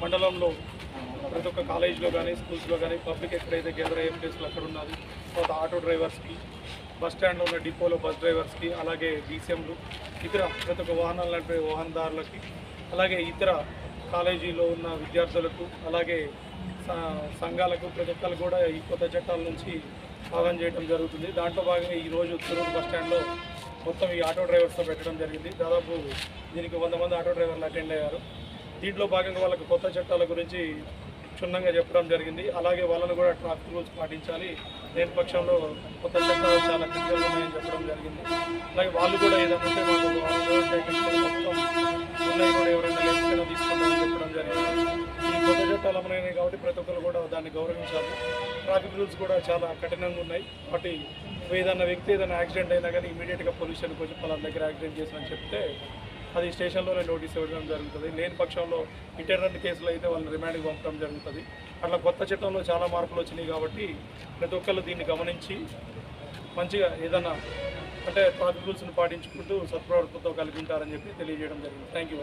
మండలంలో ప్రతి ఒక్క కాలేజీలో కానీ స్కూల్స్లో కానీ పబ్లిక్ ఎక్కడైతే గ్యాదర్ అయ్యే ప్లేస్లో అక్కడ ఉన్నది. తర్వాత ఆటో డ్రైవర్స్కి, బస్ స్టాండ్లో ఉన్న డిపోలో బస్ డ్రైవర్స్కి, అలాగే డీసీఎంలు, ఇతర ప్రతి ఒక్క వాహనాలు నడిపే వాహనదారులకి, అలాగే ఇతర కాలేజీలో ఉన్న విద్యార్థులకు, అలాగే సంఘాలకు, ప్రతి ఒక్కరు కూడా ఈ కొత్త చట్టాల నుంచి భాగం చేయడం జరుగుతుంది. దాంట్లో భాగంగా ఈరోజు తిరువురు బస్ స్టాండ్లో మొత్తం ఈ ఆటో డ్రైవర్స్తో పెట్టడం జరిగింది. దాదాపు దీనికి 100 మంది ఆటో డ్రైవర్లు అటెండ్ అయ్యారు. దీంట్లో భాగంగా వాళ్ళకి కొత్త చట్టాల గురించి క్షుణ్ణంగా చెప్పడం జరిగింది. అలాగే వాళ్ళను కూడా ట్రాఫిక్ రూల్స్ పాటించాలి, లేని పక్షంలో కొత్త చట్టాలు చాలా క్రిటికల్ ఉన్నాయని చెప్పడం జరిగింది. అలాగే వాళ్ళు కూడా ఏదైనా ఉంటే మాకు మొత్తం ఉన్నాయి కూడా ఎవరైనా లేకపోయినా తీసుకుంటామని చెప్పడం జరిగింది. ఈ కొత్త చట్టాలు అమలైనాయి కాబట్టి ప్రతి ఒక్కరు కూడా దాన్ని గౌరవించాలి. ట్రాఫిక్ రూల్స్ కూడా చాలా కఠినంగా ఉన్నాయి కాబట్టి ఏదైనా వ్యక్తి ఏదైనా యాక్సిడెంట్ అయినా కానీ ఇమీడియట్గా పోలీస్ స్టేషన్కి వచ్చి వాళ్ళ దగ్గర యాక్సిడెంట్ చేసినని చెప్తే అది స్టేషన్లోనే నోటీస్ ఇవ్వడం జరుగుతుంది. లేని పక్షంలో ఇంటర్నెట్ కేసులు అయితే వాళ్ళని రిమాండ్కి పంపడం జరుగుతుంది. అట్లా కొత్త చట్టంలో చాలా మార్పులు వచ్చినాయి కాబట్టి ప్రతి ఒక్కరు దీన్ని గమనించి మంచిగా ఏదైనా అంటే ట్రాఫిక్ రూల్స్ని పాటించుకుంటూ సత్ప్రవర్తనతో కలిగి ఉంటారని చెప్పి తెలియజేయడం జరిగింది. Thank you.